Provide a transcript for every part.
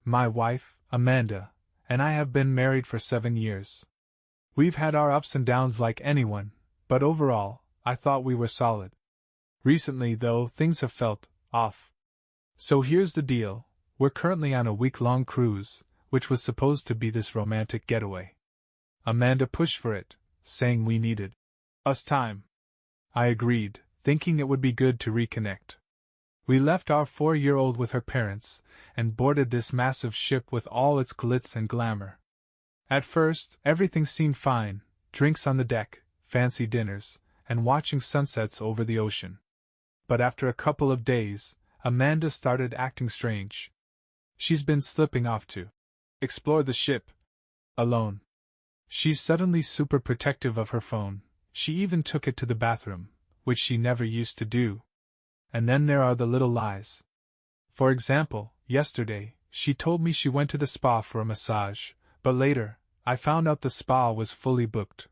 My wife, Amanda, and I have been married for 7 years. We've had our ups and downs like anyone, but overall, I thought we were solid. Recently, though, things have felt off. So here's the deal. We're currently on a week-long cruise, which was supposed to be this romantic getaway. Amanda pushed for it, saying we needed us time. I agreed, thinking it would be good to reconnect. We left our 4-year-old with her parents, and boarded this massive ship with all its glitz and glamour. At first, everything seemed fine, drinks on the deck, fancy dinners, and watching sunsets over the ocean. But after a couple of days, Amanda started acting strange. She's been slipping off to explore the ship alone. She's suddenly super protective of her phone. She even took it to the bathroom, which she never used to do. And then there are the little lies. For example, yesterday, she told me she went to the spa for a massage, but later, I found out the spa was fully booked.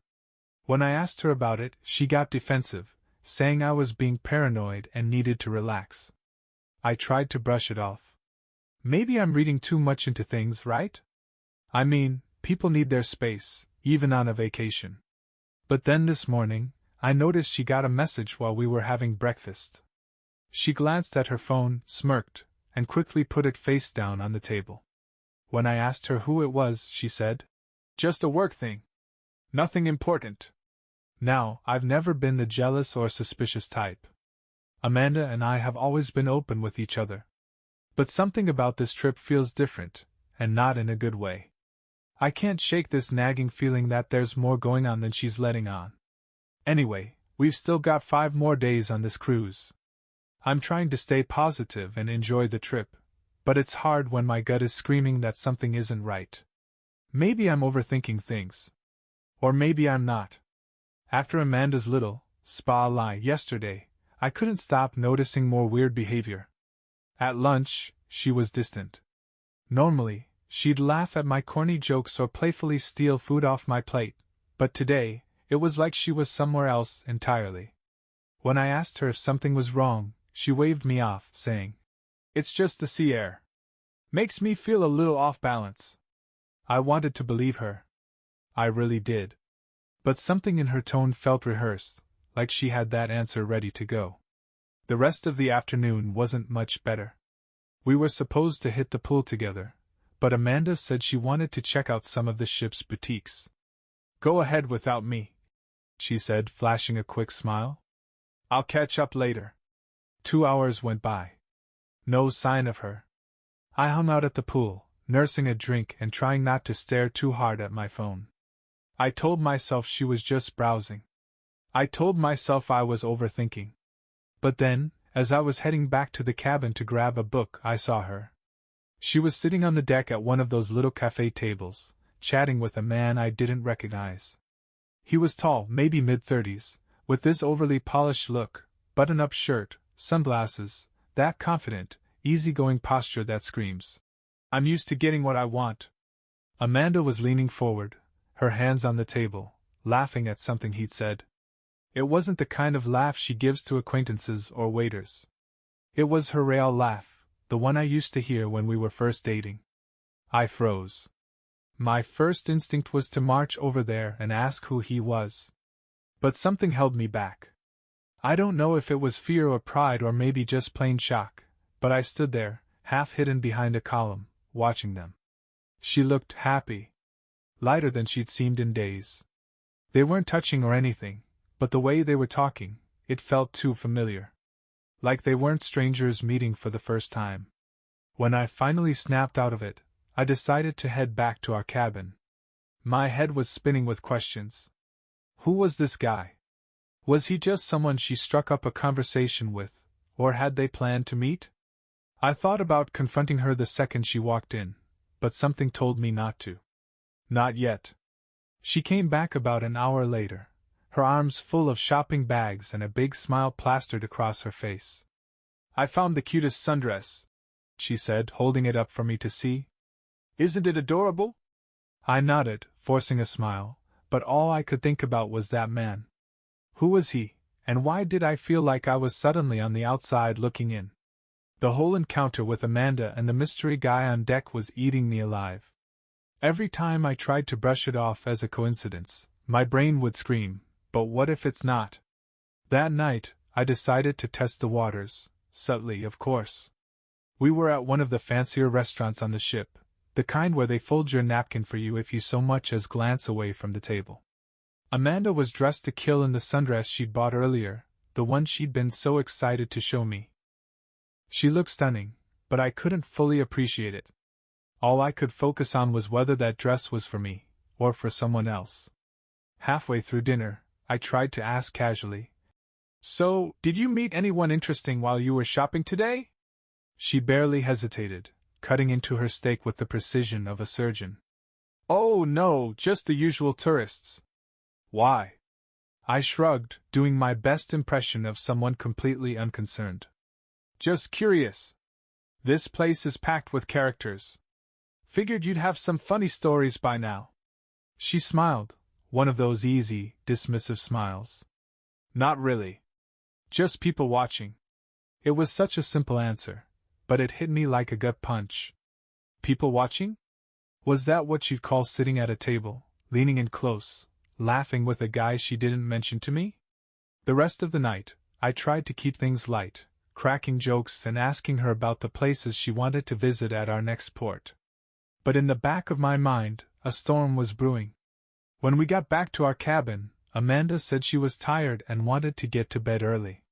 When I asked her about it, she got defensive, saying I was being paranoid and needed to relax. I tried to brush it off. Maybe I'm reading too much into things, right? I mean, people need their space, even on a vacation. But then this morning, I noticed she got a message while we were having breakfast. She glanced at her phone, smirked, and quickly put it face down on the table. When I asked her who it was, she said, "Just a work thing. Nothing important." Now, I've never been the jealous or suspicious type. Amanda and I have always been open with each other. But something about this trip feels different, and not in a good way. I can't shake this nagging feeling that there's more going on than she's letting on. Anyway, we've still got 5 more days on this cruise. I'm trying to stay positive and enjoy the trip, but it's hard when my gut is screaming that something isn't right. Maybe I'm overthinking things. Or maybe I'm not. After Amanda's little spa lie yesterday, I couldn't stop noticing more weird behavior. At lunch, she was distant. Normally, she'd laugh at my corny jokes or playfully steal food off my plate, but today, it was like she was somewhere else entirely. When I asked her if something was wrong, she waved me off, saying, "It's just the sea air. Makes me feel a little off balance." I wanted to believe her. I really did. But something in her tone felt rehearsed, like she had that answer ready to go. The rest of the afternoon wasn't much better. We were supposed to hit the pool together, but Amanda said she wanted to check out some of the ship's boutiques. "Go ahead without me," she said, flashing a quick smile. "I'll catch up later." 2 hours went by. No sign of her. I hung out at the pool, nursing a drink and trying not to stare too hard at my phone. I told myself she was just browsing. I told myself I was overthinking. But then, as I was heading back to the cabin to grab a book, I saw her. She was sitting on the deck at one of those little cafe tables, chatting with a man I didn't recognize. He was tall, maybe mid-30s, with this overly polished look, button-up shirt, sunglasses, that confident, easygoing posture that screams, "I'm used to getting what I want." Amanda was leaning forward, her hands on the table, laughing at something he'd said. It wasn't the kind of laugh she gives to acquaintances or waiters. It was her real laugh, the one I used to hear when we were first dating. I froze. My first instinct was to march over there and ask who he was. But something held me back. I don't know if it was fear or pride or maybe just plain shock, but I stood there, half hidden behind a column, watching them. She looked happy. Lighter than she'd seemed in days. They weren't touching or anything, but the way they were talking, it felt too familiar. Like they weren't strangers meeting for the first time. When I finally snapped out of it, I decided to head back to our cabin. My head was spinning with questions. Who was this guy? Was he just someone she struck up a conversation with, or had they planned to meet? I thought about confronting her the second she walked in, but something told me not to. Not yet. She came back about an hour later, her arms full of shopping bags and a big smile plastered across her face. "I found the cutest sundress," she said, holding it up for me to see. "Isn't it adorable?" I nodded, forcing a smile, but all I could think about was that man. Who was he, and why did I feel like I was suddenly on the outside looking in? The whole encounter with Amanda and the mystery guy on deck was eating me alive. Every time I tried to brush it off as a coincidence, my brain would scream, but what if it's not? That night, I decided to test the waters, subtly, of course. We were at one of the fancier restaurants on the ship, the kind where they fold your napkin for you if you so much as glance away from the table. Amanda was dressed to kill in the sundress she'd bought earlier, the one she'd been so excited to show me. She looked stunning, but I couldn't fully appreciate it. All I could focus on was whether that dress was for me, or for someone else. Halfway through dinner, I tried to ask casually, "So, did you meet anyone interesting while you were shopping today?" She barely hesitated, cutting into her steak with the precision of a surgeon. "Oh no, just the usual tourists." "Why?" I shrugged, doing my best impression of someone completely unconcerned. "Just curious. This place is packed with characters. Figured you'd have some funny stories by now." She smiled, one of those easy, dismissive smiles. "Not really. Just people watching." It was such a simple answer, but it hit me like a gut punch. People watching? Was that what you'd call sitting at a table, leaning in close, laughing with a guy she didn't mention to me? The rest of the night, I tried to keep things light, cracking jokes and asking her about the places she wanted to visit at our next port. But in the back of my mind, a storm was brewing. When we got back to our cabin, Amanda said she was tired and wanted to get to bed early.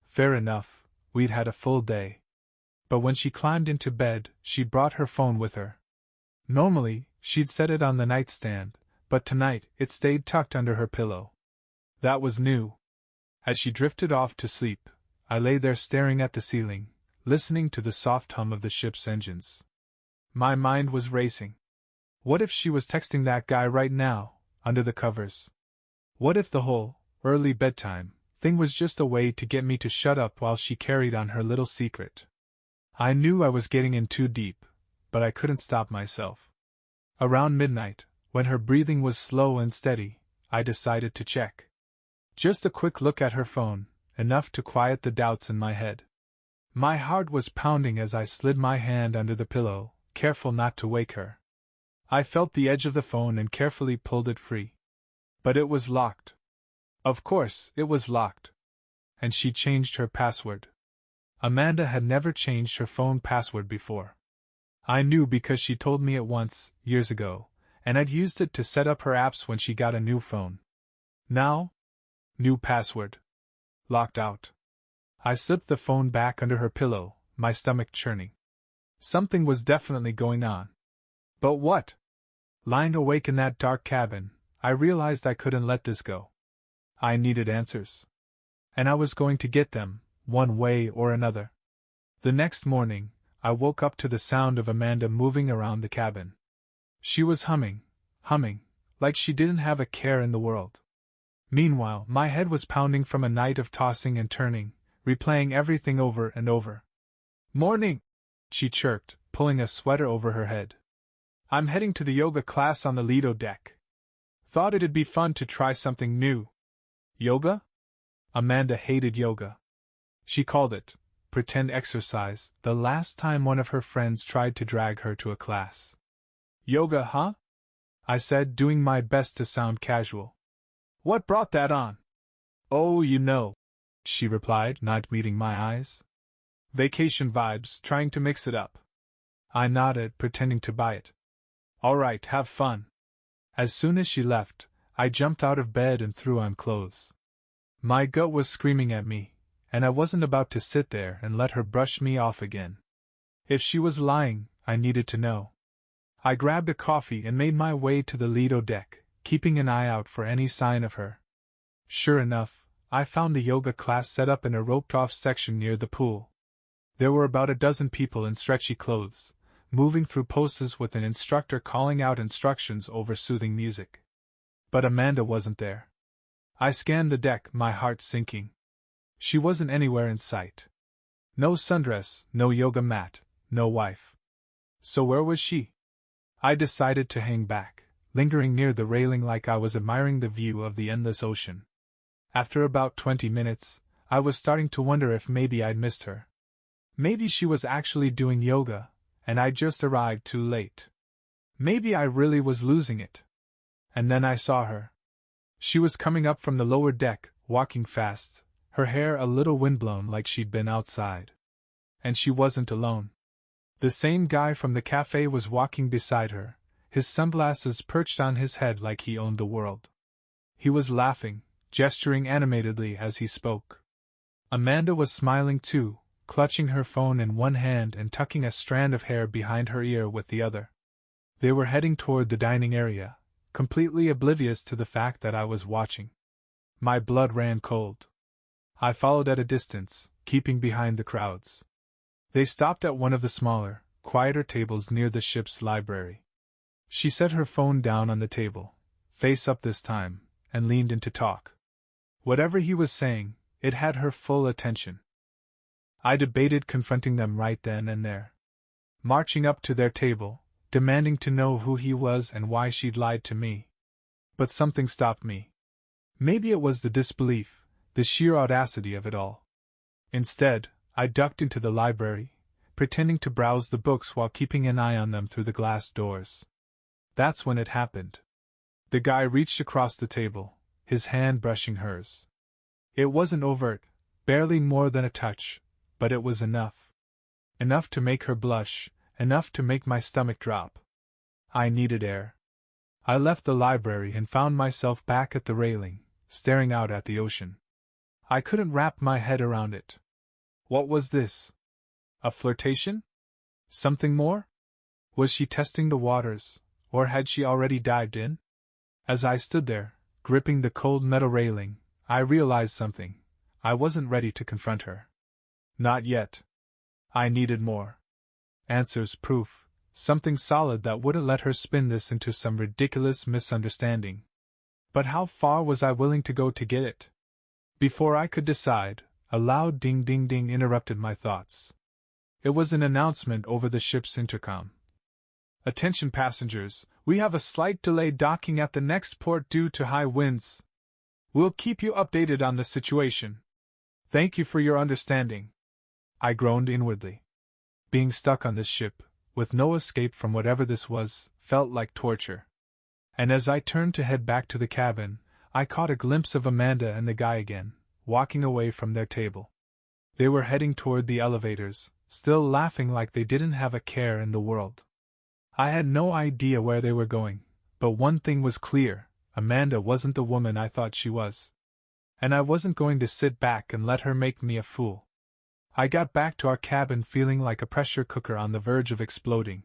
Fair enough, we'd had a full day. But when she climbed into bed, she brought her phone with her. Normally, she'd set it on the nightstand, but tonight it stayed tucked under her pillow. That was new. As she drifted off to sleep, I lay there staring at the ceiling, listening to the soft hum of the ship's engines. My mind was racing. What if she was texting that guy right now, under the covers? What if the whole early bedtime thing was just a way to get me to shut up while she carried on her little secret? I knew I was getting in too deep, but I couldn't stop myself. Around midnight, when her breathing was slow and steady, I decided to check. Just a quick look at her phone, enough to quiet the doubts in my head. My heart was pounding as I slid my hand under the pillow, careful not to wake her. I felt the edge of the phone and carefully pulled it free. But it was locked. Of course, it was locked. And she changed her password. Amanda had never changed her phone password before. I knew because she told me it once, years ago, and I'd used it to set up her apps when she got a new phone. Now? New password. Locked out. I slipped the phone back under her pillow, my stomach churning. Something was definitely going on. But what? Lying awake in that dark cabin, I realized I couldn't let this go. I needed answers. And I was going to get them, one way or another. The next morning, I woke up to the sound of Amanda moving around the cabin. She was humming, like she didn't have a care in the world. Meanwhile, my head was pounding from a night of tossing and turning, replaying everything over and over. "Morning," she chirped, pulling a sweater over her head. "I'm heading to the yoga class on the Lido deck. Thought it'd be fun to try something new." Yoga? Amanda hated yoga. She called it pretend exercise the last time one of her friends tried to drag her to a class. "Yoga, huh?" I said, doing my best to sound casual. "What brought that on?" "Oh, you know," she replied, not meeting my eyes. "Vacation vibes, trying to mix it up." I nodded, pretending to buy it. "All right, have fun." As soon as she left, I jumped out of bed and threw on clothes. My gut was screaming at me, and I wasn't about to sit there and let her brush me off again. If she was lying, I needed to know. I grabbed a coffee and made my way to the Lido deck, keeping an eye out for any sign of her. Sure enough, I found the yoga class set up in a roped-off section near the pool. There were about a dozen people in stretchy clothes, moving through poses with an instructor calling out instructions over soothing music. But Amanda wasn't there. I scanned the deck, my heart sinking. She wasn't anywhere in sight. No sundress, no yoga mat, no wife. So where was she? I decided to hang back, lingering near the railing like I was admiring the view of the endless ocean. After about 20 minutes, I was starting to wonder if maybe I'd missed her. Maybe she was actually doing yoga, and I just arrived too late. Maybe I really was losing it. And then I saw her. She was coming up from the lower deck, walking fast, her hair a little windblown like she'd been outside. And she wasn't alone. The same guy from the cafe was walking beside her, his sunglasses perched on his head like he owned the world. He was laughing, gesturing animatedly as he spoke. Amanda was smiling too, clutching her phone in one hand and tucking a strand of hair behind her ear with the other. They were heading toward the dining area, completely oblivious to the fact that I was watching. My blood ran cold. I followed at a distance, keeping behind the crowds. They stopped at one of the smaller, quieter tables near the ship's library. She set her phone down on the table, face up this time, and leaned in to talk. Whatever he was saying, it had her full attention. I debated confronting them right then and there. Marching up to their table, demanding to know who he was and why she'd lied to me. But something stopped me. Maybe it was the disbelief, the sheer audacity of it all. Instead, I ducked into the library, pretending to browse the books while keeping an eye on them through the glass doors. That's when it happened. The guy reached across the table, his hand brushing hers. It wasn't overt, barely more than a touch, but it was enough. Enough to make her blush, enough to make my stomach drop. I needed air. I left the library and found myself back at the railing, staring out at the ocean. I couldn't wrap my head around it. What was this? A flirtation? Something more? Was she testing the waters, or had she already dived in? As I stood there, gripping the cold metal railing, I realized something. I wasn't ready to confront her. Not yet. I needed more. Answers, proof, something solid that wouldn't let her spin this into some ridiculous misunderstanding. But how far was I willing to go to get it? Before I could decide, a loud ding-ding-ding interrupted my thoughts. It was an announcement over the ship's intercom. Attention passengers, we have a slight delay docking at the next port due to high winds. We'll keep you updated on the situation. Thank you for your understanding. I groaned inwardly. Being stuck on this ship, with no escape from whatever this was, felt like torture. And as I turned to head back to the cabin, I caught a glimpse of Amanda and the guy again, walking away from their table. They were heading toward the elevators, still laughing like they didn't have a care in the world. I had no idea where they were going, but one thing was clear: Amanda wasn't the woman I thought she was. And I wasn't going to sit back and let her make me a fool. I got back to our cabin feeling like a pressure cooker on the verge of exploding.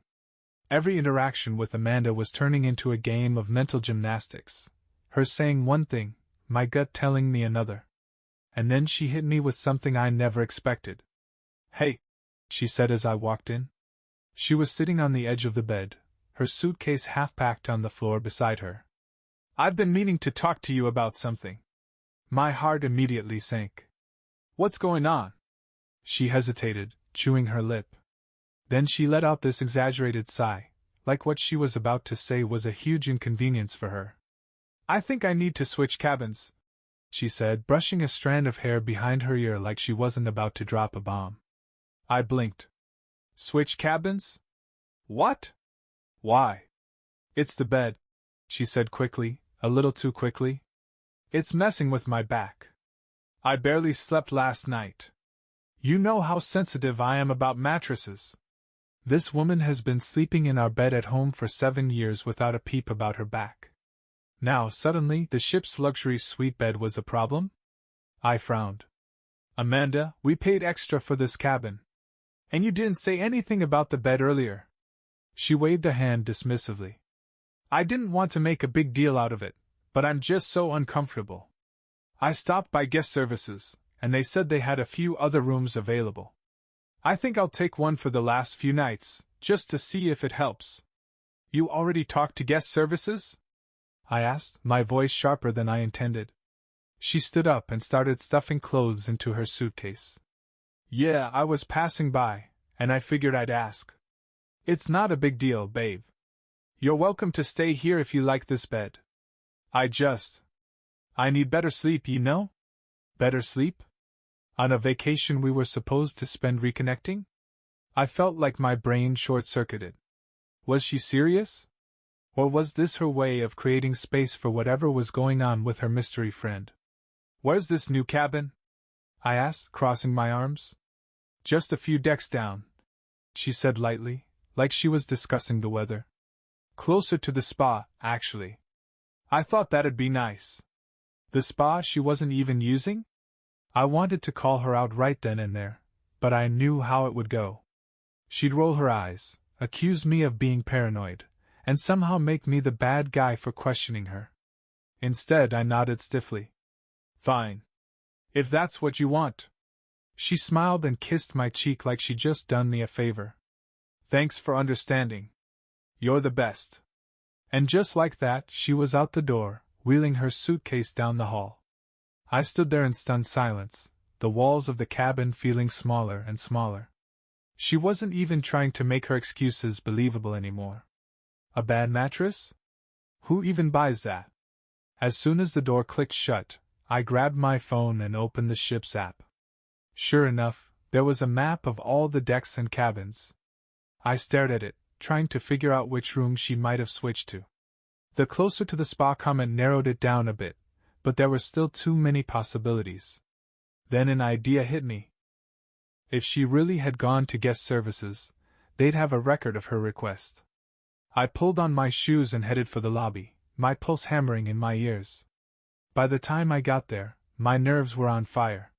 Every interaction with Amanda was turning into a game of mental gymnastics, her saying one thing, my gut telling me another. And then she hit me with something I never expected. "Hey," she said as I walked in. She was sitting on the edge of the bed, her suitcase half-packed on the floor beside her. "I've been meaning to talk to you about something." My heart immediately sank. "What's going on?" She hesitated, chewing her lip. Then she let out this exaggerated sigh, like what she was about to say was a huge inconvenience for her. "I think I need to switch cabins," she said, brushing a strand of hair behind her ear like she wasn't about to drop a bomb. I blinked. "Switch cabins? What? Why?" "It's the bed," she said quickly, a little too quickly. "It's messing with my back. I barely slept last night. You know how sensitive I am about mattresses. This woman has been sleeping in our bed at home for 7 years without a peep about her back. Now suddenly the ship's luxury suite bed was a problem?" I frowned. "Amanda, we paid extra for this cabin. And you didn't say anything about the bed earlier." She waved a hand dismissively. "I didn't want to make a big deal out of it, but I'm just so uncomfortable. I stopped by guest services, and they said they had a few other rooms available. I think I'll take one for the last few nights, just to see if it helps." "You already talked to guest services?" I asked, my voice sharper than I intended. She stood up and started stuffing clothes into her suitcase. "Yeah, I was passing by, and I figured I'd ask. It's not a big deal, babe. You're welcome to stay here if you like this bed. I need better sleep, you know?" "Better sleep?" On a vacation we were supposed to spend reconnecting? I felt like my brain short-circuited. Was she serious? Or was this her way of creating space for whatever was going on with her mystery friend? Where's this new cabin? I asked, crossing my arms. Just a few decks down, she said lightly, like she was discussing the weather. Closer to the spa, actually. I thought that'd be nice. The spa she wasn't even using? I wanted to call her out right then and there, but I knew how it would go. She'd roll her eyes, accuse me of being paranoid, and somehow make me the bad guy for questioning her. Instead, I nodded stiffly. Fine. If that's what you want. She smiled and kissed my cheek like she'd just done me a favor. Thanks for understanding. You're the best. And just like that, she was out the door, wheeling her suitcase down the hall. I stood there in stunned silence, the walls of the cabin feeling smaller and smaller. She wasn't even trying to make her excuses believable anymore. A bad mattress? Who even buys that? As soon as the door clicked shut, I grabbed my phone and opened the ship's app. Sure enough, there was a map of all the decks and cabins. I stared at it, trying to figure out which room she might have switched to. The closer to the spa comment narrowed it down a bit, but there were still too many possibilities. Then an idea hit me. If she really had gone to guest services, they'd have a record of her request. I pulled on my shoes and headed for the lobby, my pulse hammering in my ears. By the time I got there, my nerves were on fire.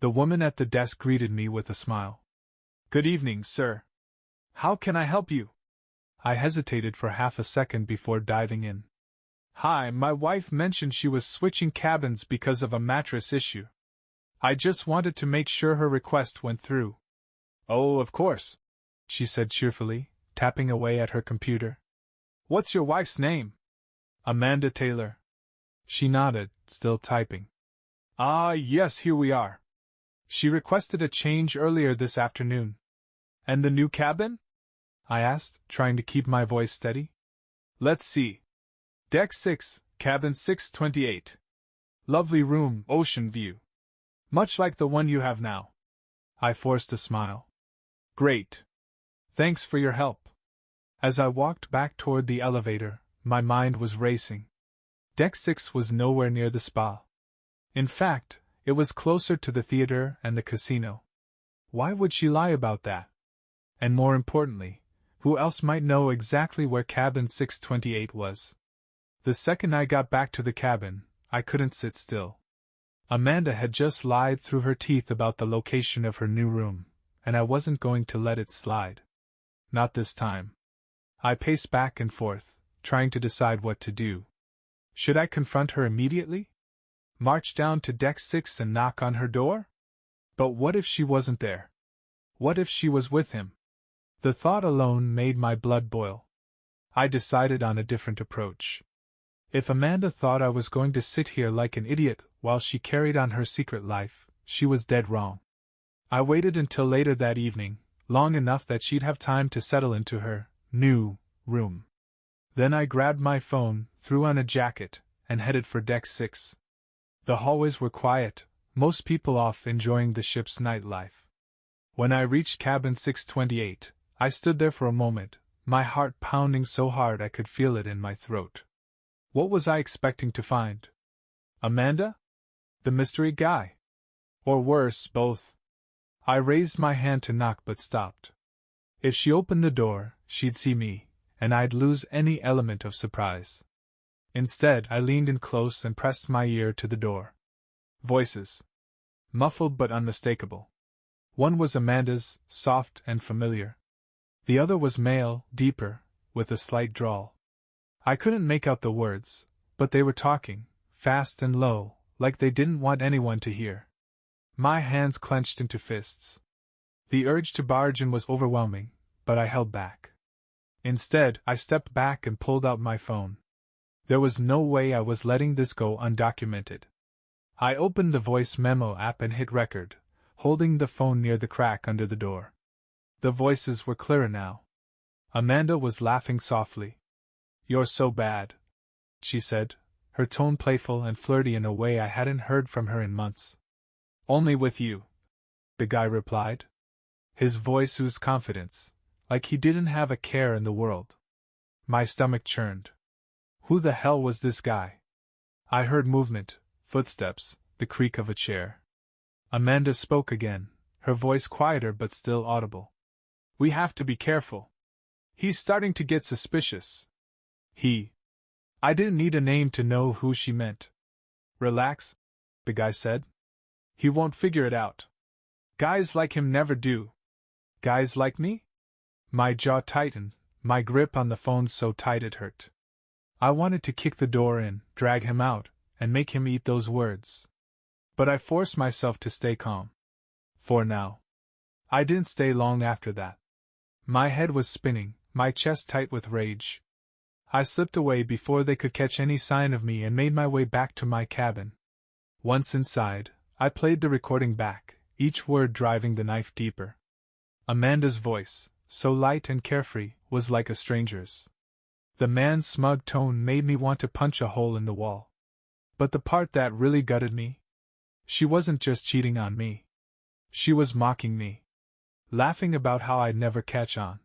The woman at the desk greeted me with a smile. Good evening, sir. How can I help you? I hesitated for half a second before diving in. Hi, my wife mentioned she was switching cabins because of a mattress issue. I just wanted to make sure her request went through. Oh, of course, she said cheerfully, tapping away at her computer. What's your wife's name? Amanda Taylor. She nodded, still typing. Ah, yes, here we are. She requested a change earlier this afternoon. And the new cabin? I asked, trying to keep my voice steady. Let's see. Deck 6, cabin 628. Lovely room, ocean view. Much like the one you have now. I forced a smile. Great. Thanks for your help. As I walked back toward the elevator, my mind was racing. Deck 6 was nowhere near the spa. In fact, it was closer to the theater and the casino. Why would she lie about that? And more importantly, who else might know exactly where cabin 628 was? The second I got back to the cabin, I couldn't sit still. Amanda had just lied through her teeth about the location of her new room, and I wasn't going to let it slide. Not this time. I paced back and forth, trying to decide what to do. Should I confront her immediately? March down to deck 6 and knock on her door? But what if she wasn't there? What if she was with him? The thought alone made my blood boil. I decided on a different approach. If Amanda thought I was going to sit here like an idiot while she carried on her secret life, she was dead wrong. I waited until later that evening, long enough that she'd have time to settle into her new room. Then I grabbed my phone, threw on a jacket, and headed for deck 6. The hallways were quiet, most people off enjoying the ship's nightlife. When I reached cabin 628, I stood there for a moment, my heart pounding so hard I could feel it in my throat. What was I expecting to find? Amanda? The mystery guy? Or worse, both? I raised my hand to knock but stopped. If she opened the door, she'd see me, and I'd lose any element of surprise. Instead, I leaned in close and pressed my ear to the door. Voices. Muffled but unmistakable. One was Amanda's, soft and familiar. The other was male, deeper, with a slight drawl. I couldn't make out the words, but they were talking, fast and low, like they didn't want anyone to hear. My hands clenched into fists. The urge to barge in was overwhelming, but I held back. Instead, I stepped back and pulled out my phone. There was no way I was letting this go undocumented. I opened the voice memo app and hit record, holding the phone near the crack under the door. The voices were clearer now. Amanda was laughing softly. You're so bad, she said, her tone playful and flirty in a way I hadn't heard from her in months. Only with you, the guy replied. His voice oozed confidence, like he didn't have a care in the world. My stomach churned. Who the hell was this guy? I heard movement, footsteps, the creak of a chair. Amanda spoke again, her voice quieter but still audible. We have to be careful. He's starting to get suspicious. He. I didn't need a name to know who she meant. Relax, the guy said. He won't figure it out. Guys like him never do. Guys like me? My jaw tightened, my grip on the phone so tight it hurt. I wanted to kick the door in, drag him out, and make him eat those words. But I forced myself to stay calm. For now. I didn't stay long after that. My head was spinning, my chest tight with rage. I slipped away before they could catch any sign of me and made my way back to my cabin. Once inside, I played the recording back, each word driving the knife deeper. Amanda's voice, so light and carefree, was like a stranger's. The man's smug tone made me want to punch a hole in the wall. But the part that really gutted me? She wasn't just cheating on me. She was mocking me. Laughing about how I'd never catch on.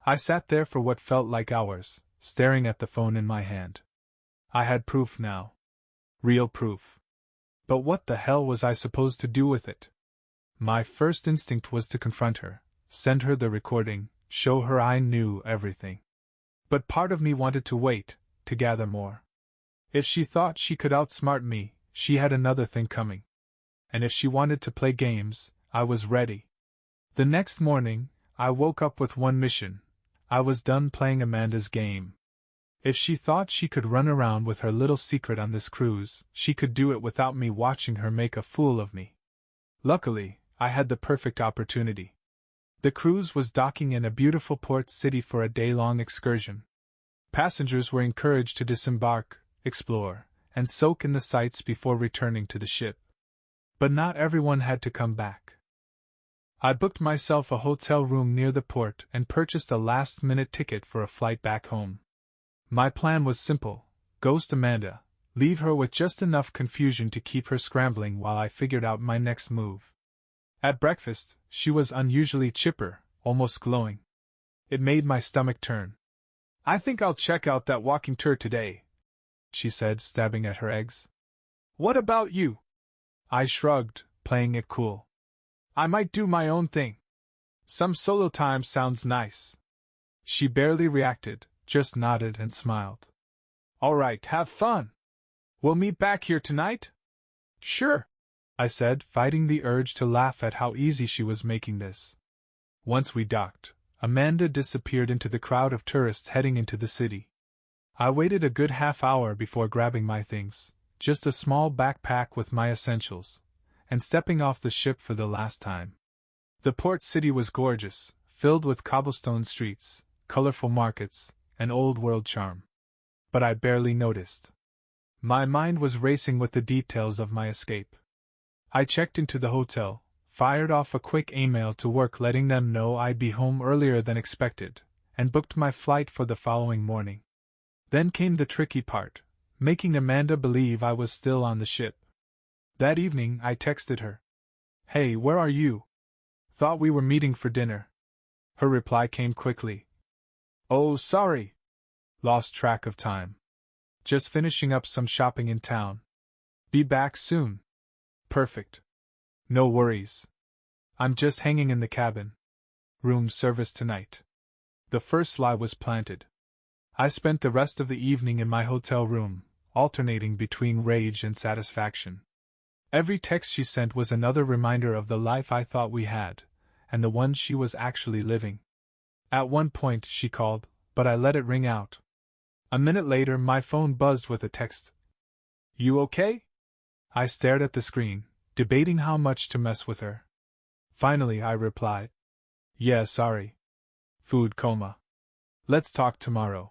I sat there for what felt like hours, staring at the phone in my hand. I had proof now. Real proof. But what the hell was I supposed to do with it? My first instinct was to confront her, send her the recording, show her I knew everything. But part of me wanted to wait, to gather more. If she thought she could outsmart me, she had another thing coming. And if she wanted to play games, I was ready. The next morning, I woke up with one mission. I was done playing Amanda's game. If she thought she could run around with her little secret on this cruise, she could do it without me watching her make a fool of me. Luckily, I had the perfect opportunity. The cruise was docking in a beautiful port city for a day-long excursion. Passengers were encouraged to disembark, explore, and soak in the sights before returning to the ship. But not everyone had to come back. I booked myself a hotel room near the port and purchased a last-minute ticket for a flight back home. My plan was simple: ghost Amanda, leave her with just enough confusion to keep her scrambling while I figured out my next move. At breakfast, she was unusually chipper, almost glowing. It made my stomach turn. I think I'll check out that walking tour today, she said, stabbing at her eggs. What about you? I shrugged, playing it cool. I might do my own thing. Some solo time sounds nice. She barely reacted, just nodded and smiled. All right, have fun. We'll meet back here tonight? Sure, I said, fighting the urge to laugh at how easy she was making this. Once we docked, Amanda disappeared into the crowd of tourists heading into the city. I waited a good half-hour before grabbing my things, just a small backpack with my essentials, and stepping off the ship for the last time. The port city was gorgeous, filled with cobblestone streets, colorful markets, and old-world charm. But I barely noticed. My mind was racing with the details of my escape. I checked into the hotel, fired off a quick email to work letting them know I'd be home earlier than expected, and booked my flight for the following morning. Then came the tricky part, making Amanda believe I was still on the ship. That evening I texted her. Hey, where are you? Thought we were meeting for dinner. Her reply came quickly. Oh, sorry. Lost track of time. Just finishing up some shopping in town. Be back soon. Perfect. No worries. I'm just hanging in the cabin. Room service tonight. The first lie was planted. I spent the rest of the evening in my hotel room, alternating between rage and satisfaction. Every text she sent was another reminder of the life I thought we had, and the one she was actually living. At one point she called, but I let it ring out. A minute later my phone buzzed with a text. You okay? I stared at the screen, debating how much to mess with her. Finally I replied. Yeah, sorry. Food coma. Let's talk tomorrow.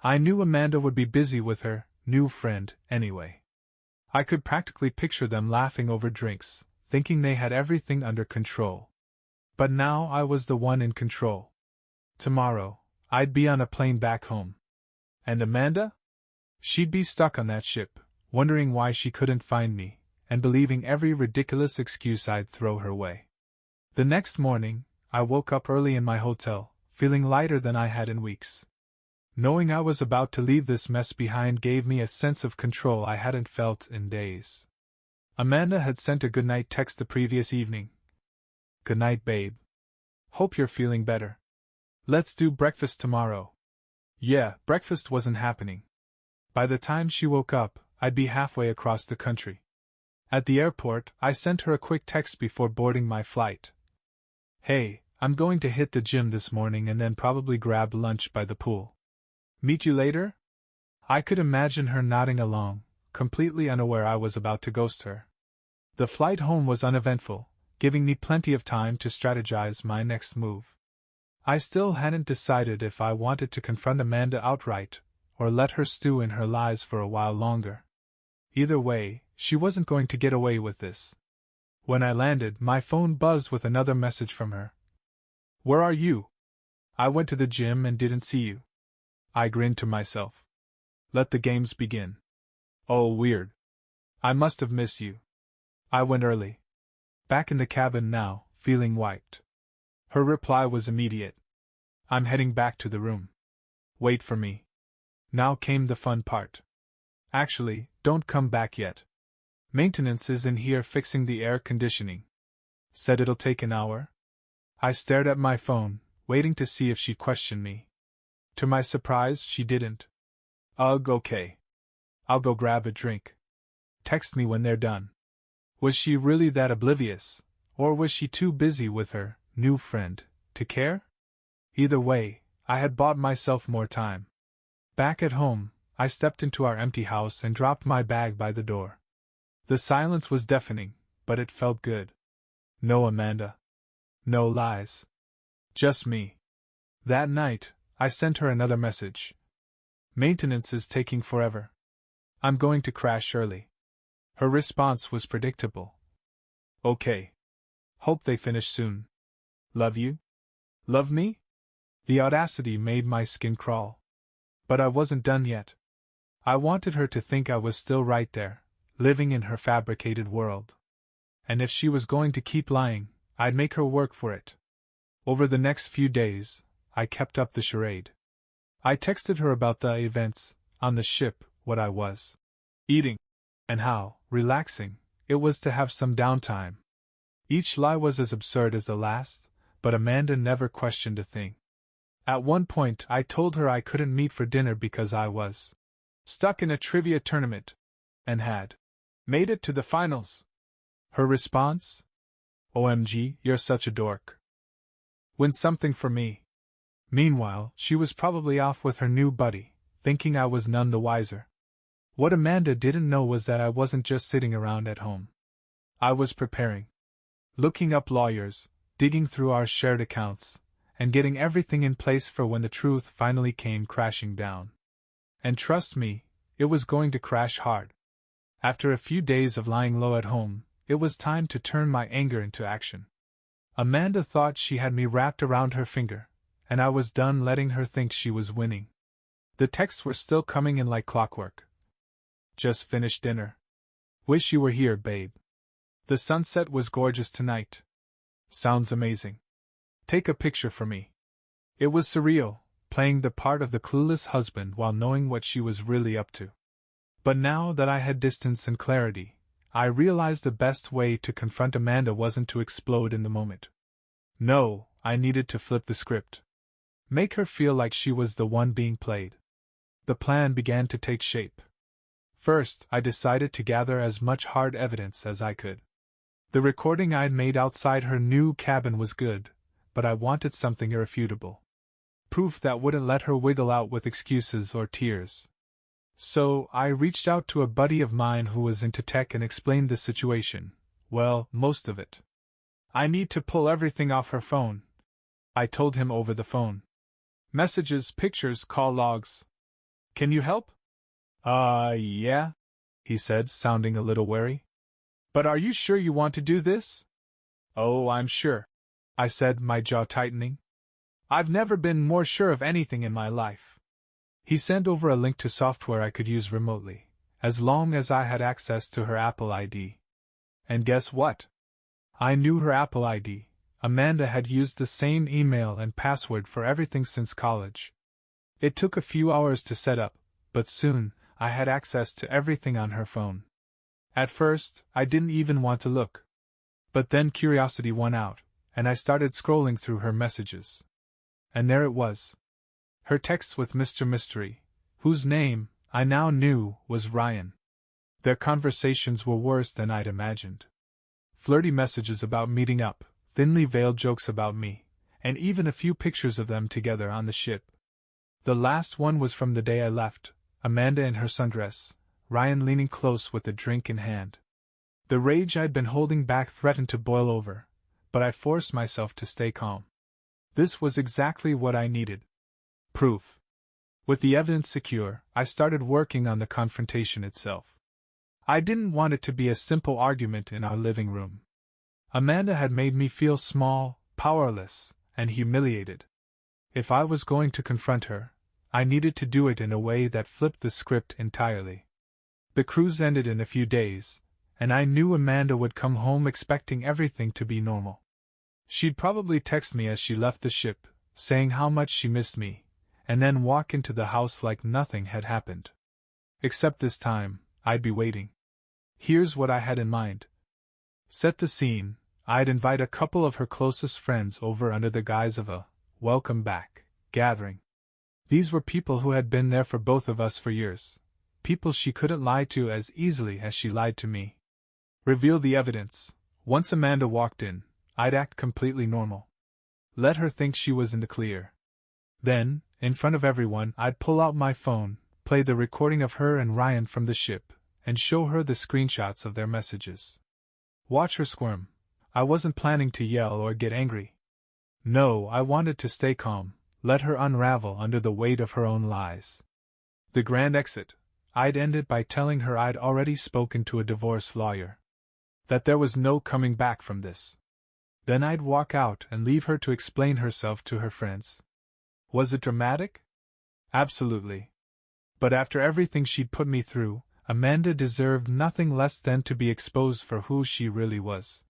I knew Amanda would be busy with her new friend anyway. I could practically picture them laughing over drinks, thinking they had everything under control. But now I was the one in control. Tomorrow, I'd be on a plane back home. And Amanda? She'd be stuck on that ship, wondering why she couldn't find me, and believing every ridiculous excuse I'd throw her way. The next morning, I woke up early in my hotel, feeling lighter than I had in weeks. Knowing I was about to leave this mess behind gave me a sense of control I hadn't felt in days. Amanda had sent a goodnight text the previous evening. "Good night, babe. Hope you're feeling better. Let's do breakfast tomorrow." Yeah, breakfast wasn't happening. By the time she woke up, I'd be halfway across the country. At the airport, I sent her a quick text before boarding my flight. "Hey, I'm going to hit the gym this morning and then probably grab lunch by the pool. Meet you later?" I could imagine her nodding along, completely unaware I was about to ghost her. The flight home was uneventful, giving me plenty of time to strategize my next move. I still hadn't decided if I wanted to confront Amanda outright, or let her stew in her lies for a while longer. Either way, she wasn't going to get away with this. When I landed, my phone buzzed with another message from her. "Where are you? I went to the gym and didn't see you." I grinned to myself. Let the games begin. Oh, weird. I must have missed you. I went early. Back in the cabin now, feeling wiped. Her reply was immediate. "I'm heading back to the room. Wait for me." Now came the fun part. "Actually, don't come back yet. Maintenance is in here fixing the air conditioning. Said it'll take an hour." I stared at my phone, waiting to see if she'd question me. To my surprise, she didn't. "Ugh, okay. I'll go grab a drink. Text me when they're done." Was she really that oblivious, or was she too busy with her new friend to care? Either way, I had bought myself more time. Back at home, I stepped into our empty house and dropped my bag by the door. The silence was deafening, but it felt good. No Amanda. No lies. Just me. That night, I sent her another message. "Maintenance is taking forever. I'm going to crash early." Her response was predictable. "Okay. Hope they finish soon. Love you." Love me? The audacity made my skin crawl. But I wasn't done yet. I wanted her to think I was still right there, living in her fabricated world. And if she was going to keep lying, I'd make her work for it. Over the next few days, I kept up the charade. I texted her about the events on the ship, what I was eating, and how relaxing it was to have some downtime. Each lie was as absurd as the last, but Amanda never questioned a thing. At one point, I told her I couldn't meet for dinner because I was stuck in a trivia tournament and had made it to the finals. Her response? "OMG, you're such a dork. Win something for me." Meanwhile, she was probably off with her new buddy, thinking I was none the wiser. What Amanda didn't know was that I wasn't just sitting around at home. I was preparing. Looking up lawyers, digging through our shared accounts, and getting everything in place for when the truth finally came crashing down. And trust me, it was going to crash hard. After a few days of lying low at home, it was time to turn my anger into action. Amanda thought she had me wrapped around her finger, and I was done letting her think she was winning. The texts were still coming in like clockwork. "Just finished dinner. Wish you were here, babe. The sunset was gorgeous tonight. Sounds amazing. Take a picture for me." It was surreal, playing the part of the clueless husband while knowing what she was really up to. But now that I had distance and clarity, I realized the best way to confront Amanda wasn't to explode in the moment. No, I needed to flip the script. Make her feel like she was the one being played. The plan began to take shape. First, I decided to gather as much hard evidence as I could. The recording I'd made outside her new cabin was good, but I wanted something irrefutable. Proof that wouldn't let her wiggle out with excuses or tears. So, I reached out to a buddy of mine who was into tech and explained the situation. Well, most of it. "I need to pull everything off her phone," I told him over the phone. "Messages, pictures, call logs. Can you help?" Yeah," he said, sounding a little wary. "But are you sure you want to do this?" "Oh, I'm sure," I said, my jaw tightening. "I've never been more sure of anything in my life." He sent over a link to software I could use remotely, as long as I had access to her Apple ID. And guess what? I knew her Apple ID. Amanda had used the same email and password for everything since college. It took a few hours to set up, but soon, I had access to everything on her phone. At first, I didn't even want to look. But then curiosity won out, and I started scrolling through her messages. And there it was. Her texts with Mr. Mystery, whose name, I now knew, was Ryan. Their conversations were worse than I'd imagined. Flirty messages about meeting up, thinly veiled jokes about me, and even a few pictures of them together on the ship. The last one was from the day I left, Amanda in her sundress, Ryan leaning close with a drink in hand. The rage I'd been holding back threatened to boil over, but I forced myself to stay calm. This was exactly what I needed. Proof. With the evidence secure, I started working on the confrontation itself. I didn't want it to be a simple argument in our living room. Amanda had made me feel small, powerless, and humiliated. If I was going to confront her, I needed to do it in a way that flipped the script entirely. The cruise ended in a few days, and I knew Amanda would come home expecting everything to be normal. She'd probably text me as she left the ship, saying how much she missed me, and then walk into the house like nothing had happened. Except this time, I'd be waiting. Here's what I had in mind. Set the scene. I'd invite a couple of her closest friends over under the guise of a welcome back gathering. These were people who had been there for both of us for years, people she couldn't lie to as easily as she lied to me. Reveal the evidence. Once Amanda walked in, I'd act completely normal. Let her think she was in the clear. Then, in front of everyone, I'd pull out my phone, play the recording of her and Ryan from the ship, and show her the screenshots of their messages. Watch her squirm. I wasn't planning to yell or get angry. No, I wanted to stay calm, let her unravel under the weight of her own lies. The grand exit. I'd end it by telling her I'd already spoken to a divorce lawyer. That there was no coming back from this. Then I'd walk out and leave her to explain herself to her friends. Was it dramatic? Absolutely. But after everything she'd put me through, Amanda deserved nothing less than to be exposed for who she really was.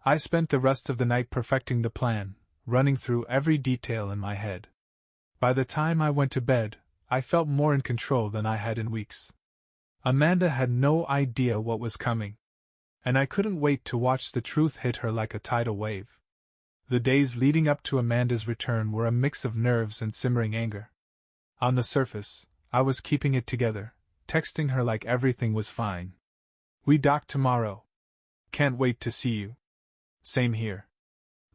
I spent the rest of the night perfecting the plan, running through every detail in my head. By the time I went to bed, I felt more in control than I had in weeks. Amanda had no idea what was coming, and I couldn't wait to watch the truth hit her like a tidal wave. The days leading up to Amanda's return were a mix of nerves and simmering anger. On the surface, I was keeping it together, texting her like everything was fine. We dock tomorrow. Can't wait to see you. Same here.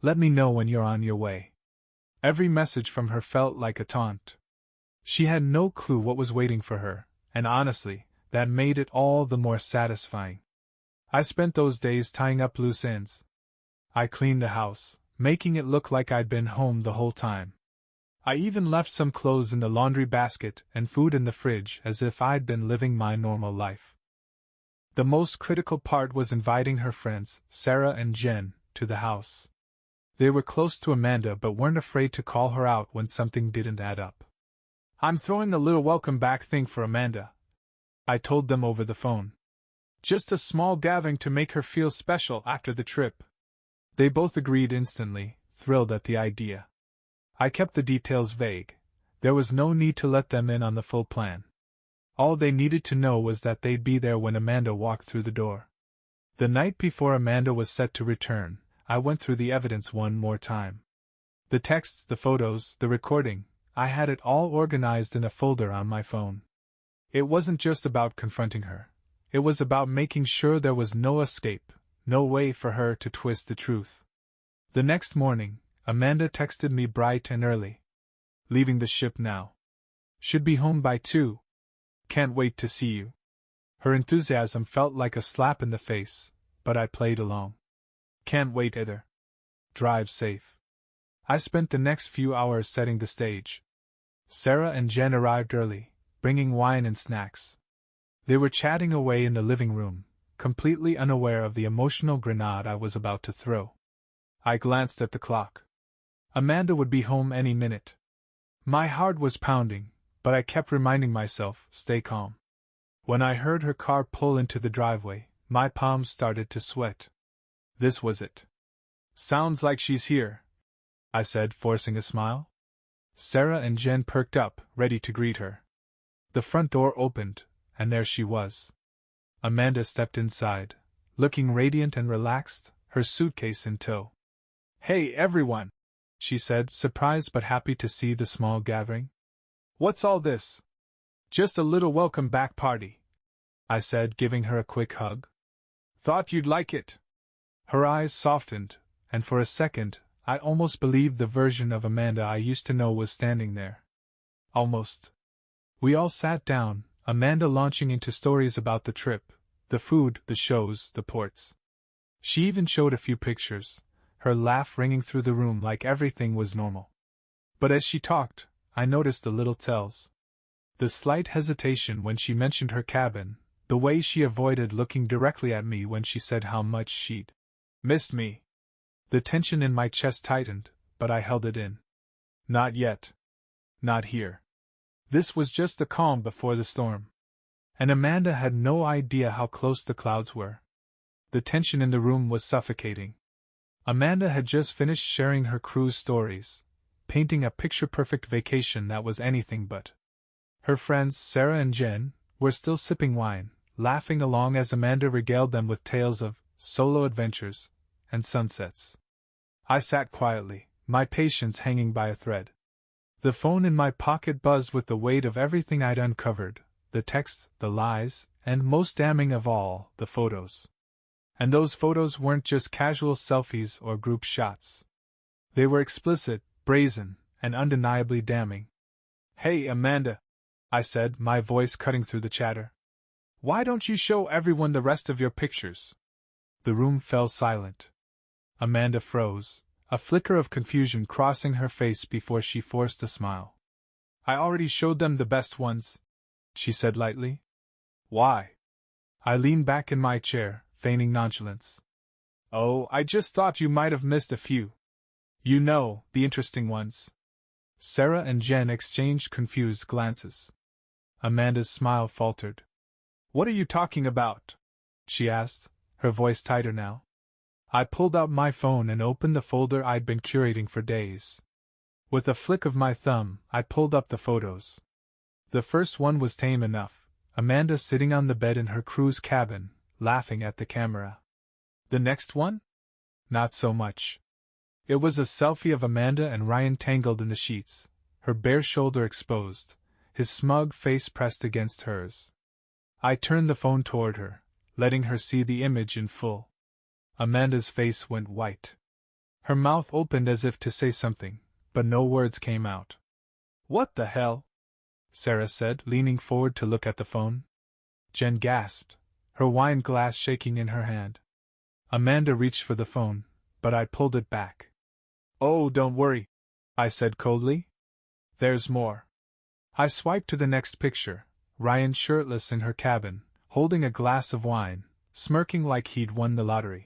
Let me know when you're on your way. Every message from her felt like a taunt. She had no clue what was waiting for her, and honestly, that made it all the more satisfying. I spent those days tying up loose ends. I cleaned the house, making it look like I'd been home the whole time. I even left some clothes in the laundry basket and food in the fridge as if I'd been living my normal life. The most critical part was inviting her friends, Sarah and Jen, to the house. They were close to Amanda but weren't afraid to call her out when something didn't add up. I'm throwing a little welcome back thing for Amanda, I told them over the phone. Just a small gathering to make her feel special after the trip. They both agreed instantly, thrilled at the idea. I kept the details vague. There was no need to let them in on the full plan. All they needed to know was that they'd be there when Amanda walked through the door. The night before Amanda was set to return, I went through the evidence one more time. The texts, the photos, the recording, I had it all organized in a folder on my phone. It wasn't just about confronting her. It was about making sure there was no escape, no way for her to twist the truth. The next morning, Amanda texted me bright and early. Leaving the ship now. Should be home by 2. Can't wait to see you. Her enthusiasm felt like a slap in the face, but I played along. Can't wait either. Drive safe. I spent the next few hours setting the stage. Sarah and Jen arrived early, bringing wine and snacks. They were chatting away in the living room, completely unaware of the emotional grenade I was about to throw. I glanced at the clock. Amanda would be home any minute. My heart was pounding, but I kept reminding myself, stay calm. When I heard her car pull into the driveway, My palms started to sweat. This was it. Sounds like she's here, I said, forcing a smile. Sarah and Jen perked up, ready to greet her. The front door opened, and there she was. Amanda stepped inside, looking radiant and relaxed, her suitcase in tow. "Hey, everyone," she said, surprised but happy to see the small gathering. "What's all this?" "Just a little welcome back party," I said, giving her a quick hug. "Thought you'd like it." Her eyes softened, and for a second, I almost believed the version of Amanda I used to know was standing there. Almost. We all sat down, Amanda launching into stories about the trip, the food, the shows, the ports. She even showed a few pictures, her laugh ringing through the room like everything was normal. But as she talked, I noticed the little tells. The slight hesitation when she mentioned her cabin, the way she avoided looking directly at me when she said how much she'd missed me. The tension in my chest tightened, but I held it in. Not yet. Not here. This was just the calm before the storm. And Amanda had no idea how close the clouds were. The tension in the room was suffocating. Amanda had just finished sharing her cruise stories, painting a picture-perfect vacation that was anything but. Her friends, Sarah and Jen, were still sipping wine, laughing along as Amanda regaled them with tales of solo adventures and sunsets. I sat quietly, my patience hanging by a thread. The phone in my pocket buzzed with the weight of everything I'd uncovered, the texts, the lies, and most damning of all, the photos. And those photos weren't just casual selfies or group shots. They were explicit, brazen, and undeniably damning. "Hey, Amanda," I said, my voice cutting through the chatter. "Why don't you show everyone the rest of your pictures?" The room fell silent. Amanda froze, a flicker of confusion crossing her face before she forced a smile. "I already showed them the best ones," she said lightly. "Why?" I leaned back in my chair, feigning nonchalance. "Oh, I just thought you might have missed a few. You know, the interesting ones." Sarah and Jen exchanged confused glances. Amanda's smile faltered. "What are you talking about?" she asked, her voice tighter now. I pulled out my phone and opened the folder I'd been curating for days. With a flick of my thumb, I pulled up the photos. The first one was tame enough, Amanda sitting on the bed in her cruise cabin, laughing at the camera. The next one? Not so much. It was a selfie of Amanda and Ryan tangled in the sheets, her bare shoulder exposed, his smug face pressed against hers. I turned the phone toward her, letting her see the image in full. Amanda's face went white. Her mouth opened as if to say something, but no words came out. "What the hell?" Sarah said, leaning forward to look at the phone. Jen gasped, her wine glass shaking in her hand. Amanda reached for the phone, but I pulled it back. "Oh, don't worry," I said coldly. "There's more." I swiped to the next picture, Ryan shirtless in her cabin, holding a glass of wine, smirking like he'd won the lottery.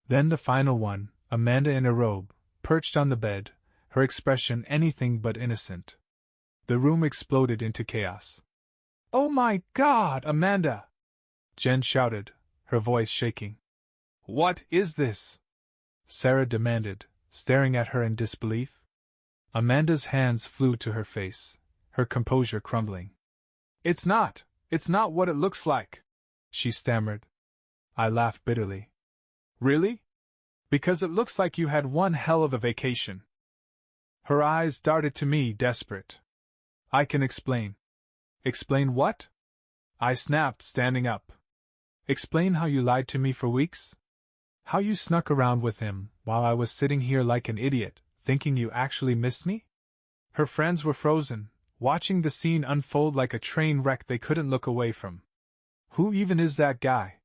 Then the final one, Amanda in a robe, perched on the bed, her expression anything but innocent. The room exploded into chaos. "Oh my God, Amanda!" Jen shouted, her voice shaking. "What is this?" Sarah demanded, staring at her in disbelief. Amanda's hands flew to her face, her composure crumbling. It's not what it looks like," she stammered. I laughed bitterly. "Really? Because it looks like you had one hell of a vacation." Her eyes darted to me, desperate. "I can explain." "Explain what?" I snapped, standing up. "Explain how you lied to me for weeks? How you snuck around with him, while I was sitting here like an idiot, thinking you actually missed me?" Her friends were frozen, watching the scene unfold like a train wreck they couldn't look away from. "Who even is that guy?"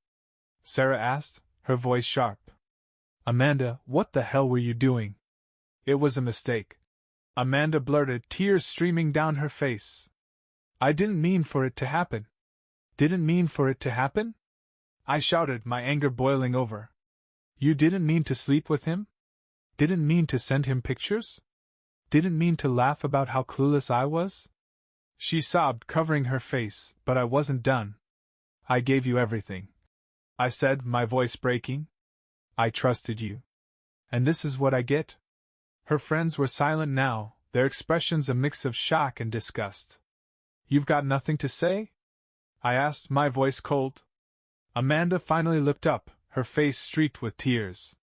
Sarah asked, her voice sharp. "Amanda, what the hell were you doing?" "It was a mistake," Amanda blurted, tears streaming down her face. "I didn't mean for it to happen." "Didn't mean for it to happen?" I shouted, my anger boiling over. "You didn't mean to sleep with him? Didn't mean to send him pictures? Didn't mean to laugh about how clueless I was?" She sobbed, covering her face, but I wasn't done. "I gave you everything. I said, my voice breaking. I trusted you. And this is what I get? Her friends were silent now, their expressions a mix of shock and disgust. You've got nothing to say? I asked, my voice cold. Amanda finally looked up, her face streaked with tears.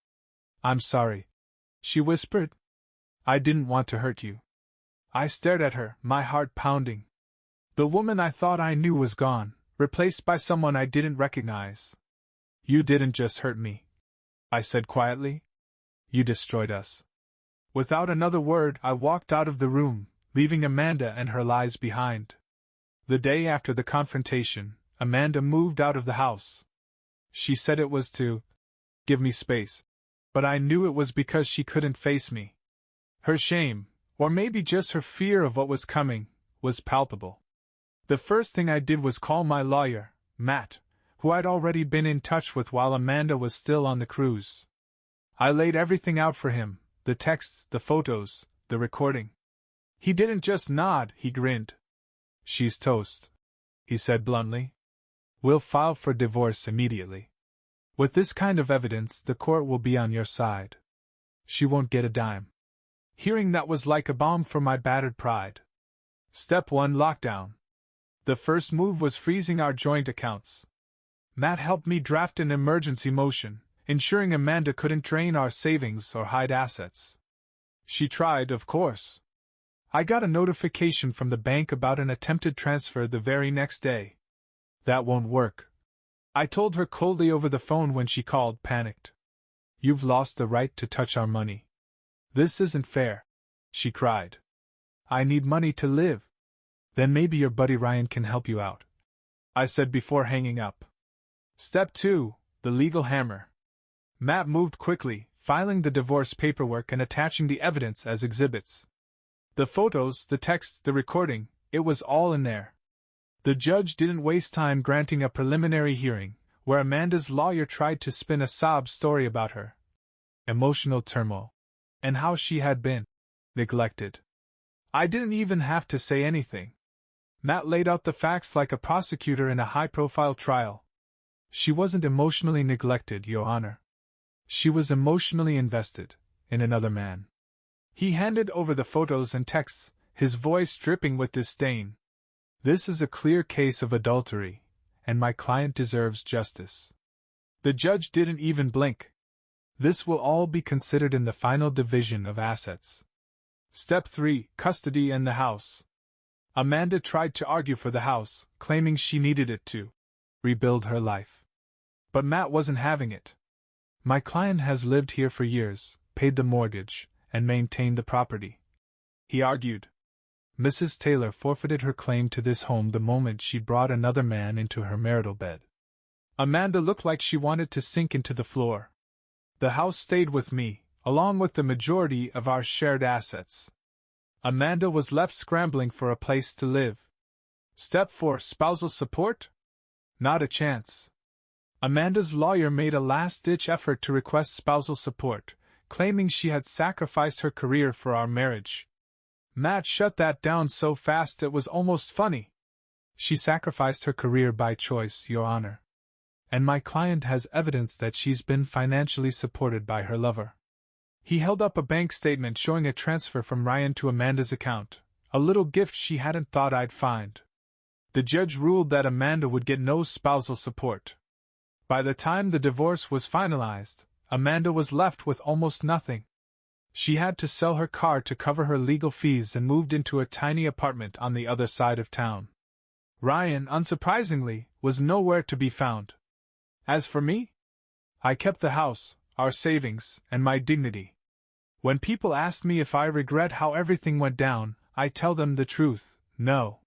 I'm sorry, she whispered. I didn't want to hurt you. I stared at her, my heart pounding. The woman I thought I knew was gone, replaced by someone I didn't recognize. You didn't just hurt me, I said quietly. You destroyed us. Without another word, I walked out of the room, leaving Amanda and her lies behind. The day after the confrontation, Amanda moved out of the house. She said it was to give me space, but I knew it was because she couldn't face me. Her shame, or maybe just her fear of what was coming, was palpable. The first thing I did was call my lawyer, Matt, who I'd already been in touch with while Amanda was still on the cruise. I laid everything out for him, the texts, the photos, the recording. He didn't just nod, he grinned. She's toast, he said bluntly. We'll file for divorce immediately. With this kind of evidence, the court will be on your side. She won't get a dime. Hearing that was like a balm for my battered pride. Step 1: Lockdown. The first move was freezing our joint accounts. Matt helped me draft an emergency motion, ensuring Amanda couldn't drain our savings or hide assets. She tried, of course. I got a notification from the bank about an attempted transfer the very next day. That won't work, I told her coldly over the phone when she called, panicked. You've lost the right to touch our money. This isn't fair, she cried. I need money to live. Then maybe your buddy Ryan can help you out, I said before hanging up. Step 2: The legal hammer. Matt moved quickly, filing the divorce paperwork and attaching the evidence as exhibits. The photos, the texts, the recording, it was all in there. The judge didn't waste time granting a preliminary hearing, where Amanda's lawyer tried to spin a sob story about her emotional turmoil, and how she had been neglected. I didn't even have to say anything. Matt laid out the facts like a prosecutor in a high-profile trial. She wasn't emotionally neglected, Your Honor. She was emotionally invested in another man. He handed over the photos and texts, his voice dripping with disdain. This is a clear case of adultery, and my client deserves justice. The judge didn't even blink. This will all be considered in the final division of assets. Step 3: Custody and the house. Amanda tried to argue for the house, claiming she needed it to rebuild her life. But Matt wasn't having it. My client has lived here for years, paid the mortgage, and maintained the property, he argued. Mrs. Taylor forfeited her claim to this home the moment she brought another man into her marital bed. Amanda looked like she wanted to sink into the floor. The house stayed with me, along with the majority of our shared assets. Amanda was left scrambling for a place to live. Step 4: Spousal support? Not a chance. Amanda's lawyer made a last-ditch effort to request spousal support, claiming she had sacrificed her career for our marriage. Matt shut that down so fast it was almost funny. She sacrificed her career by choice, Your Honor. And my client has evidence that she's been financially supported by her lover. He held up a bank statement showing a transfer from Ryan to Amanda's account, a little gift she hadn't thought I'd find. The judge ruled that Amanda would get no spousal support. By the time the divorce was finalized, Amanda was left with almost nothing. She had to sell her car to cover her legal fees and moved into a tiny apartment on the other side of town. Ryan, unsurprisingly, was nowhere to be found. As for me, I kept the house, our savings, and my dignity. When people ask me if I regret how everything went down, I tell them the truth: no.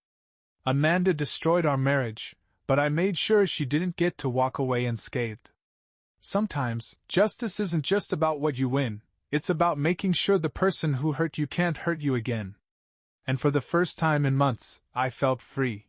Amanda destroyed our marriage, but I made sure she didn't get to walk away unscathed. Sometimes, justice isn't just about what you win, it's about making sure the person who hurt you can't hurt you again. And for the first time in months, I felt free.